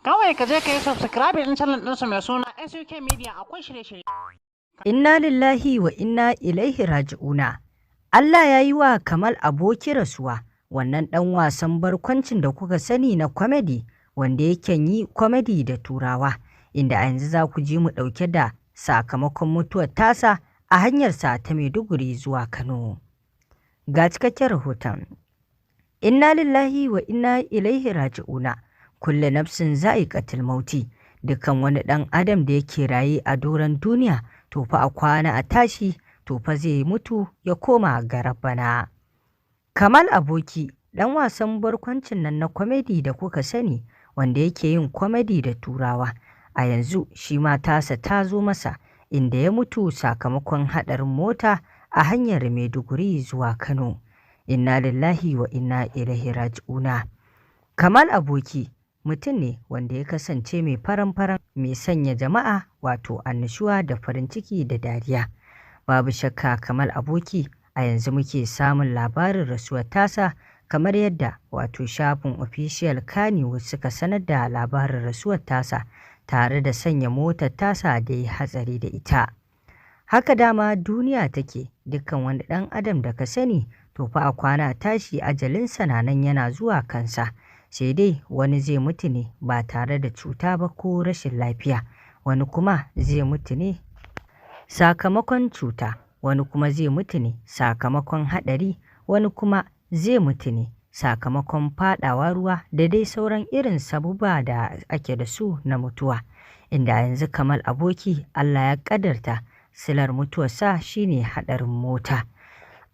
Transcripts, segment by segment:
Kawai ka je ka yi subscribe ɗin channel ɗinsu mai suna SUK Media, akwai shirye-shirye. Inna lillahi wa inna ilaihi raji'una. Allah ya yi wa Kamal Aboki rasuwa, wannan ɗan wasan barkwancin da kuka sani na comedy wanda yake yi comedy da Turawa, inda a yanzu za ku ji mu ɗauke da sakamakon mutuwar tasa a hanyarsa ta Maiduguri zuwa Kano. Ga cikakken rahoton. Inna lillahi wa inna ilaihi raji'una. Kulle nafsin za'iqatul mauti. Dukkan wani ɗan adam da yake raye a doron duniya to fa a kwana a tashi to fa zai mutu ya koma ga Rabbana. Kamal Aboki ɗan wasan barkwancin nan na comedy da kuka sani wanda yake yin comedy da Turawa, a yanzu shi ma tasa ta zo masa, inda ya mutu sakamakon haɗarin mota a hanyar Maiduguri zuwa Kano. Inna lillahi wa inna ilaihi raji'una. Kamal Aboki mutum ne wanda ya kasance mai faran-faran, mai sanya jama'a wato annashuwa da farin ciki da dariya. Babu shakka Kamal Aboki a yanzu muke samun labarin rasuwar tasa, kamar yadda wato shafin official Kannywood suka sanar da labarin rasuwar tasa tare da sanya motar tasa da ya hatsari da ita. Haka dama duniya take, dukkan wani ɗan adam da ka sani to fa a kwana tashi ajalinsa na nan yana zuwa kansa. Sai dai wani zai mutu ne ba tare da cuta ba ko rashin lafiya, wani kuma zai mutu ne sakamakon cuta, wani kuma zai mutu ne sakamakon haɗari, wani kuma zai mutu ne sakamakon faɗawa ruwa da dai sauran irin sabubba da ake da su na mutuwa. Inda yanzu Kamal Aboki Allah ya ƙadarta silar mutuwarsa shine haɗarin mota.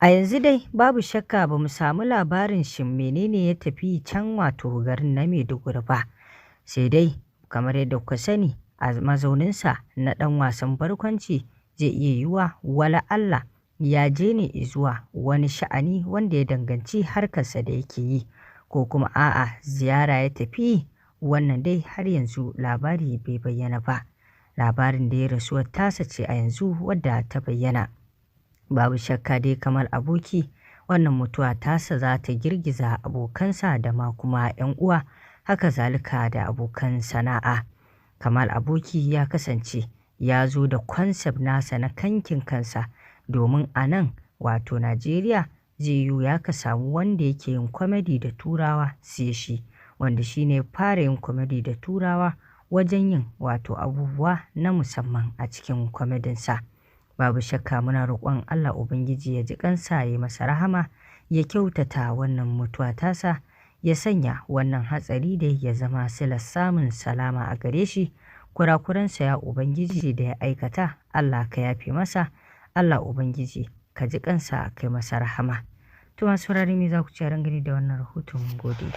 A yanzu dai babu shakka ba mu samu labarin shin menene ya tafi can wato garin na Maiduguri ba. Sai dai kamar yadda kuka sani a mazauninsa na ɗan wasan barkwanci zai iya yiwuwa wala Allah ya je ne zuwa wani sha'ani wanda ya danganci harkarsa da yake yi, ko kuma a'a ziyara ya tafi, wannan dai har yanzu labari bai bayyana ba. Labarin da ya rasuwar tasa ce a yanzu wadda ta bayyana. Babu shakka dai Kamal Aboki wannan mutuwa tasa za ta girgiza abokansa da ma kuma 'yan uwa, haka zalika da abokan sana'a. Kamal Aboki ya kasance ya zo da concept nasa na kankin kansa, domin a nan wato Najeriya zai yiwu ya ka samu wanda yake yin comedy da Turawa sai shi, wanda shi ne fara yin comedy da Turawa wajen yin wato abubuwa na musamman a cikin comedynsa. Babu shakka muna roƙon Allah Ubangiji ya ji kansa, ya yi masa rahama, ya kyautata wannan mutuwa tasa, ya sanya wannan hatsari da ya zama silar samun salama a gare shi. Kurakuransa ya Ubangiji da ya aikata Allah ka yafe masa, Allah Ubangiji ka ji kansa kai masa rahama. To masu saurare me za ku ci a dangane da wannan rahoton? Mun gode.